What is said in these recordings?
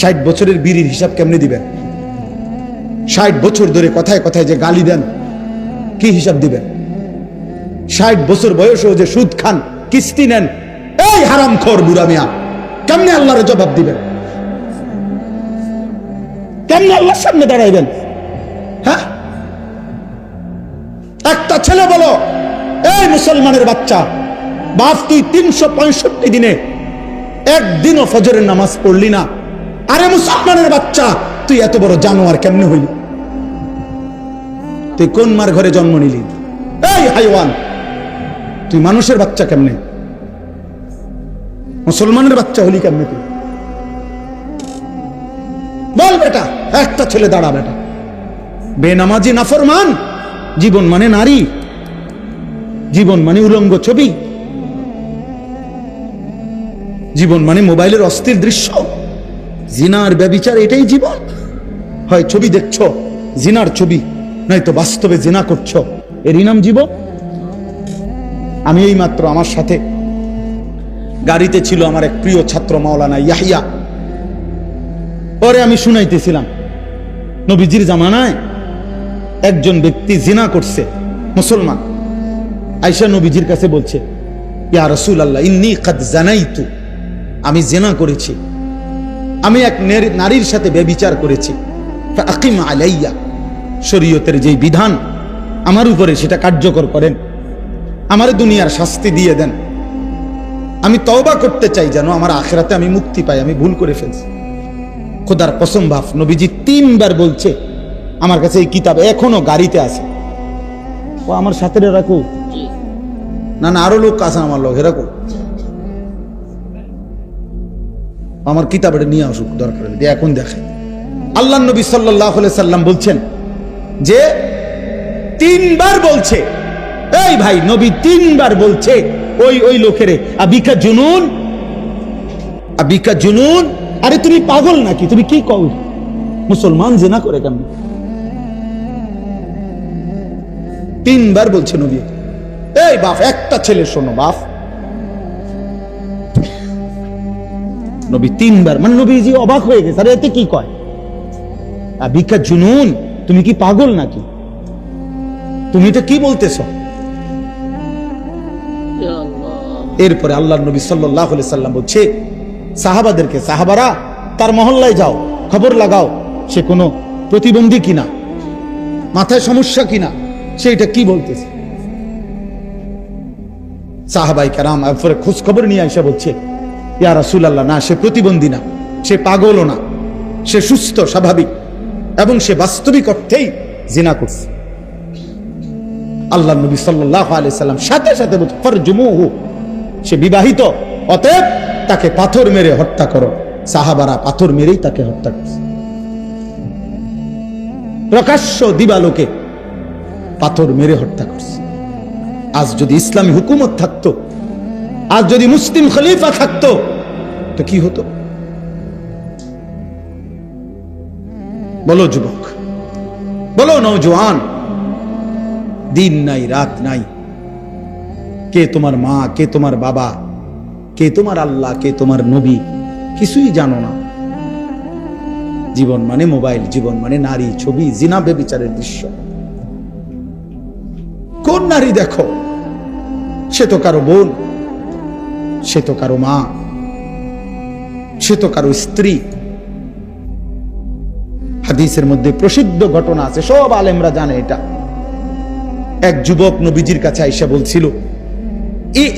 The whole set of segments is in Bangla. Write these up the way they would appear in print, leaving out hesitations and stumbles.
60 বছরের বিড়ির হিসাব কেমনে দিবেন? 60 বছর ধরে কথায় কথায় যে গালি দেন, কি হিসাব দিবেন? 60 বছর বয়সেও যে সুদ খান, কিস্তি নেন, এই হারামখোর বুড়া মিয়া, কেমনে আল্লাহর জবাব দিবেন? কেমনে আল্লাহর সামনে দাঁড়াইবেন? হ্যাঁ, একটা ছেলে বলো, এই মুসলমানের বাচ্চা, বাপ তুই 365 দিনে একদিনও ফজরের নামাজ পড়লি না, আরে মুসলমানের বাচ্চা তুই এত বড় জানোয়ার কেমনে হইলি? তুই কোন মার ঘরে জন্ম নিলি? এই হাইওয়ান, তুই মানুষের বাচ্চা কেমনে? মুসলমানের বাচ্চা হলি কেমনে তুই? বল বেটা, একটা ছেলে দাঁড়া বেটা। বেনামাজি নাফরমান, জীবন মানে নারী, জীবন মানে উলঙ্গ ছবি, জীবন মানে মোবাইলের অস্থির দৃশ্য, জিনার ব্যভিচার, এটাই জীবন? হয় ছবি দেখছো জিনার ছবি, নয়তো বাস্তবে জিনা করছো, এরই নাম জীবন? আমি এই মাত্র আমার সাথে গাড়িতে ছিল আমার এক প্রিয় ছাত্র মাওলানা ইয়াহিয়া, পরে আমি শুনাইতেছিলাম নবীজির জামানায় একজন ব্যক্তি জিনা করছে, মুসলমান, আয়েশা নবীজির কাছে বলছে, ইয়া রাসূলুল্লাহ ইন্নী কাদ জানাইতু, আমি জিনা করেছি, আমি এক নারীর সাথে ব্যভিচার করেছি, ফাআকিম আলাইয়া, শরীয়তের যেই বিধান আমার উপরে সেটা কার্যকর করেন, আমার দুনিয়ার শাস্তি দিয়ে দেন, আমি তওবা করতে চাই যেন আমার আখিরাতে আমি মুক্তি পাই, আমি ভুল করে ফেলছি। খোদার কসম বাপ, নবীজি 3 বার বলছে, আমার কাছে এই কিতাব এখনো গাড়িতে আছে, ও আমার সাথে রাখো, না না আরো লোক আছে আমার লোক, রাখো, আমার কিতাবটা নিয়ে আসুক দরকার হলে, এখন দেখে। আল্লাহ নবী সাল্লাল্লাহু আলাইহি সাল্লাম বলছেন যে 3 বার বলছে, এই ভাই নবী 3 বার বলছে ওই লোকেরে, আবিকা জুনুন, আবিকা জুনুন, আরে তুমি পাগল নাকি, তুমি কি কও, মুসলমান জিনা করে কেমন? 3 বার বলছে নবী। এই বাপ, একটা ছেলে শোনো বাপ, নবী 3 বার, মানে নবীজি অবাক হয়ে গেছে, আরে এতে কি কয়, আবিকা জুনুন, তুমি কি পাগল নাকি, তুমি এটা কি বলতেছো? এরপরে আল্লাহর নবী সাল্লাল্লাহু আলাইহি সাল্লাম বলছে সাহাবাদেরকে, সাহাবারা তার মহল্লায় যাও, খবর লাগাও সে কোনো প্রতিবন্ধী কিনা, মাথায় সমস্যা কিনা, সেটা কি বলতেছে। সাহাবাই কেরাম এরপরে খোঁজ খবর নিয়ে এসে বলছে, ইয়া রাসূলুল্লাহ, না সে প্রতিবন্ধী না, সে পাগলও না, সে সুস্থ স্বাভাবিক, এবং সে বাস্তবিক অর্থেই জিনা করছে। আল্লাহর নবী সাল্লাল্লাহু আলাইহি সাল্লাম সাথে সাথে বলছে, ফারজুমুহু, সে বিবাহিত, অতএব তাকে পাথর মেরে হত্যা করো। সাহাবারা পাথর মেরেই তাকে হত্যা করছে, প্রকাশ্য দিবালোকে পাথর মেরে হত্যা করছে। আজ যদি ইসলামী হুকুমত থাকতো, আজ যদি মুসলিম খলিফা থাকতো, তো কি হতো? বলো যুবক, বলো নওজোয়ান, দিন নাই রাত নাই, কে তোমার মা, কে তোমার বাবা, কে তোমার আল্লাহ, কে তোমার নবী, কিছুই জানো না। জীবন মানে মোবাইল, জীবন মানে নারী, ছবি, জিনা, ব্যভিচারের দৃশ্য। কোন নারী দেখো, সে তো কারো বোন, সে তো কারো মা, সে তো কারো স্ত্রী। হাদিসের মধ্যে প্রসিদ্ধ ঘটনা আছে, সব আলেমরা জানে এটা। এক যুবক নবীজির কাছে আইসা বলছিল,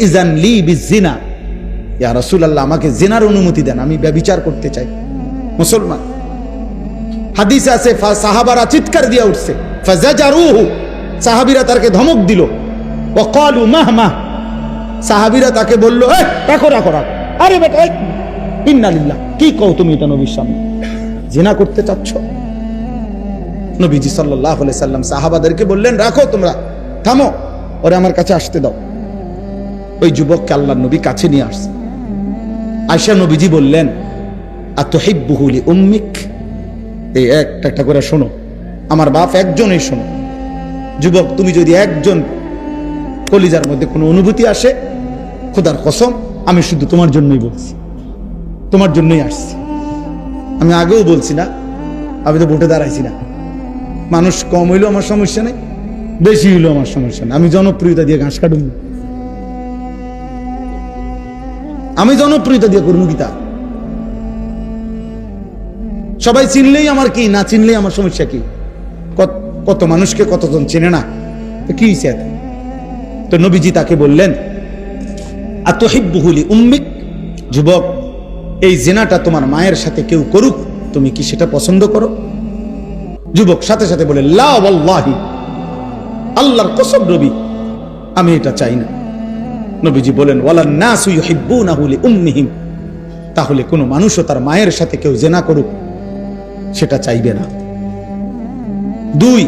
ইজান লি বিজিনা, ইয়া রাসূলুল্লাহ, আমাকে জিনার অনুমতি দেন, আমি ব্যভিচার করতে চাই। মুসলমান, হাদিসে আছে সাহাবারা চিৎকার দিয়ে উঠছে, ফাজাজারুহু, সাহাবীরা তাকে ধমক দিল, ওয়া ক্বালু মাহমা, সাহাবীরা তাকে বলল, এই রাখো রাখো রাখো, আরে বেটা, ইন্না লিল্লাহ, কি কও তুমি এটা নবীর সামনে, জিনা করতে চাচ্ছ? নবীজি সাল্লাল্লাহু আলাইহি সাল্লাম সাহাবাদেরকে বললেন, রাখো তোমরা, থামো, ওরে আমার কাছে আসতে দাও। ওই যুবককে আল্লাহর নবী কাছে নিয়ে আসছে। আয়েশা নবীজি বললেন, আতুহিব্বুহু লিউম্মিক, এই একটা একটা করে শোনো, আমার বাপ একজনই শোনো। যুবক, তুমি যদি একজন কলিজার মধ্যে কোনো অনুভূতি আসে, খোদার কসম আমি শুধু তোমার জন্যই বলছি, তোমার জন্যই আসছি, আমি আগেও বলছি না, আমি তো ভোটে দাঁড়াইছি না। মানুষ কম হইলেও আমার সমস্যা নেই, বেশি হইলেও আমার সমস্যা নেই। আমি জনপ্রিয়তা দিয়ে ঘাস কাটুন, আমি জনপ্রিয়তা দিয়ে করবো কি তা? সবাই চিনলেই আমার কি, না চিনলেই আমার সমস্যা কি? কত মানুষকে কতজন চেনে না, তো কি হয়েছে? তো নবীজি তাকে বললেন, আতুহিব্বুহু লিউম্মিক, যুবক, এই জিনাটা তোমার মায়ের সাথে কেউ করুক, তুমি কি সেটা পছন্দ করো? যুবক সাথে সাথে বলে, লা ওয়াল্লাহি, আল্লাহর কসম নবী, আমি এটা চাই না। নবীজি বলেন, ওয়ালান নাসু ইউহিব্বুনাহু লিউম্মিহিম, তাহলে কোনো মানুষও তার মায়ের সাথে কেউ জিনা করুক সেটা চাইবে না। 2,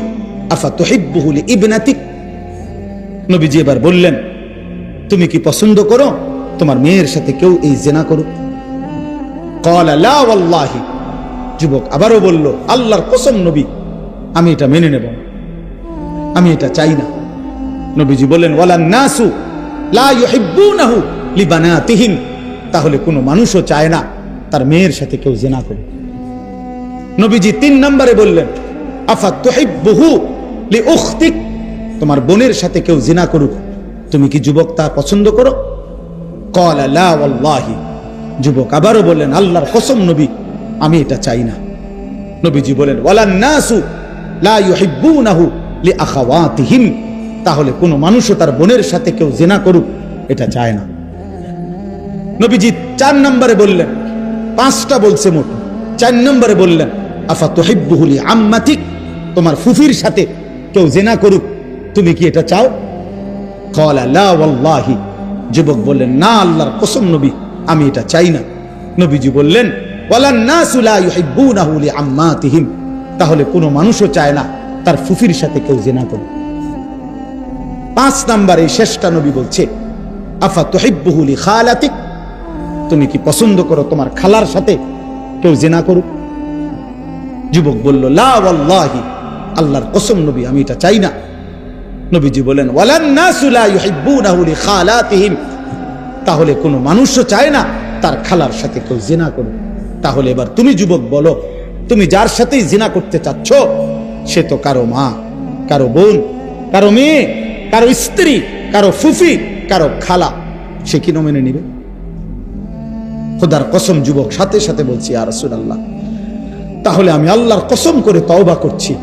আফাতুহিব্বুহু লিইবনাতিক, নবীজি এবার বললেন, তুমি কি পছন্দ করো তোমার মেয়ের সাথে কেউ এই জিনা করুক? ক্বালা লা ওয়াল্লাহি, যুবক আবারও বলল, আল্লাহর কসম নবী, আমি এটা মেনে নেব, আমি এটা চাই না। নবীজি বলেন, ওয়ালান নাসু লা ইউহিব্বুনাহু লিবানাতিহিম, তাহলে কোনো মানুষও চায় না তার মেয়ের সাথে কেউ জিনা করে। নবীজি 3 নম্বরে বললেন, আফাতুহিব্বুহু লিউখতিক, তোমার বোনের সাথে কেউ জিনা করুক, তুমি কি যুবক তা পছন্দ করো? ক্বালা লা ওয়াল্লাহি, যুবক আবারও বললেন, আল্লাহর কসম নবী, আমি এটা চাই না। নবীজি বলেন, ওয়ালান নাসু লা ইউহিব্বুনাহু লিআখাওয়াতিহিম, তাহলে কোনো মানুষও তার বোনের সাথে কেউ জিনা করুক এটা চায় না। নবীজি 4 নম্বরে বললেন, 5টা বলছে মোট, 4 নম্বরে বললেন, আফাতুহিব্বুহু লিআম্মাতিক, তোমার ফুফির সাথে কেউ জিনা করুক, তুমি কি এটা চাও? ক্বালা লা ওয়াল্লাহি, যুবক বললেন, না আল্লাহর কসম নবী, আমি এটা চাই না। নবীজি বললেন, ওয়ালান নাসু লা ইউহিব্বুনাহু লিআম্মাতিহিম, তাহলে কোনো মানুষও চায় না তার ফুফির সাথে কেউ জিনা করুক। 5 নম্বরে শেষটা নবী বলছে, আফাতুহিব্বুহু লিখালাতিক, তুমি কি পছন্দ করো তোমার খালার সাথে কেউ জিনা করুক? যুবক বলল, লা ওয়াল্লাহি, আল্লাহর কসম নবী, আমি এটা চাই না। নবীজি বলেন, ওয়ালান নাসু লা ইউহিব্বুনাহু লিখালাতিহিম, তাহলে কোনো মানুষও চায় না তার খালার সাথে কেউ জিনা করুক। তাহলে এবার তুমি যুবক বলো, তুমি যার সাথেই জিনা করতে চাচ্ছ সে তো কারো মা, কারো বোন, কারো মেয়ে, কারো স্ত্রী, কারো ফুফি, কারো খালা, সে কি মেনে নিবে? খোদার কসম যুবক সাথে সাথে বলছি, ইয়া রাসূলুল্লাহ, তাহলে আমি আল্লাহর কসম করে তওবা করছি,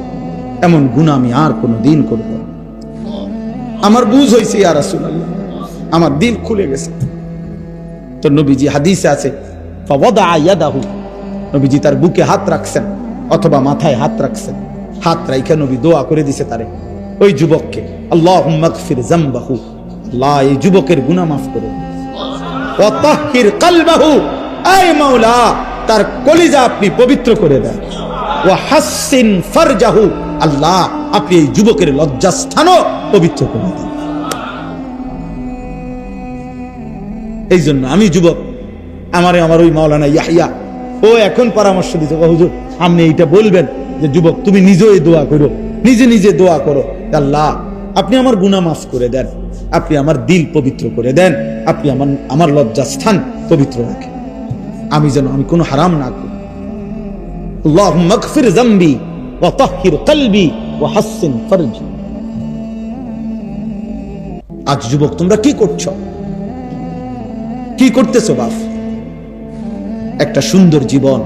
এমন গুনাহ আমি আর কোনোদিন করব না। আমার বুঝ হয়েছে ইয়া রাসূলুল্লাহ, আমার দিল খুলে গেছে। তো নবীজি হাদিসে আছে, ফাওয়াদা ইয়াদাহু, নবীজি তার বুকে হাত রাখছেন অথবা মাথায় হাত রাখছেন, হাত রাইখা নবী দোয়া করে দিছে তারে, ওই যুবককে, আল্লাহুম্মা গফির যামবাহু, আল্লাহ এই যুবকের গুনাহ মাফ করো, ওয়া তাহহির কলবাহু, আয় মাওলা তার কলিজা আপনি পবিত্র করে দেন, ওয়া হাসসিন ফারজাহু, আল্লাহ আপনি এই যুবকের লজ্জাস্থানও পবিত্র করে দেন। এই জন্য আমি যুবক, আমার ওই মাওলানা ইয়াহইয়া ও এখন পরামর্শ দিতে, হুজুর আপনি এইটা বলবেন যে যুবক তুমি নিজেই দোয়া করো, নিজে নিজে দোয়া করো, আল্লাহ আপনি আমার গুনাহ মাফ করে দেন, আপনি আমার দিল পবিত্র করে দেন, আপনি আমার লজ্জাস্থান পবিত্র রাখেন, আমি যেন আমি কোনো হারাম না করি। আল্লাহুম্মা গফির যামবি ওয়া তাহহির কলবি ওয়া হাসসিন ফারজি। আজ যুবক তোমরা কি করছো, কি করতেছো বাপ? একটা সুন্দর জীবন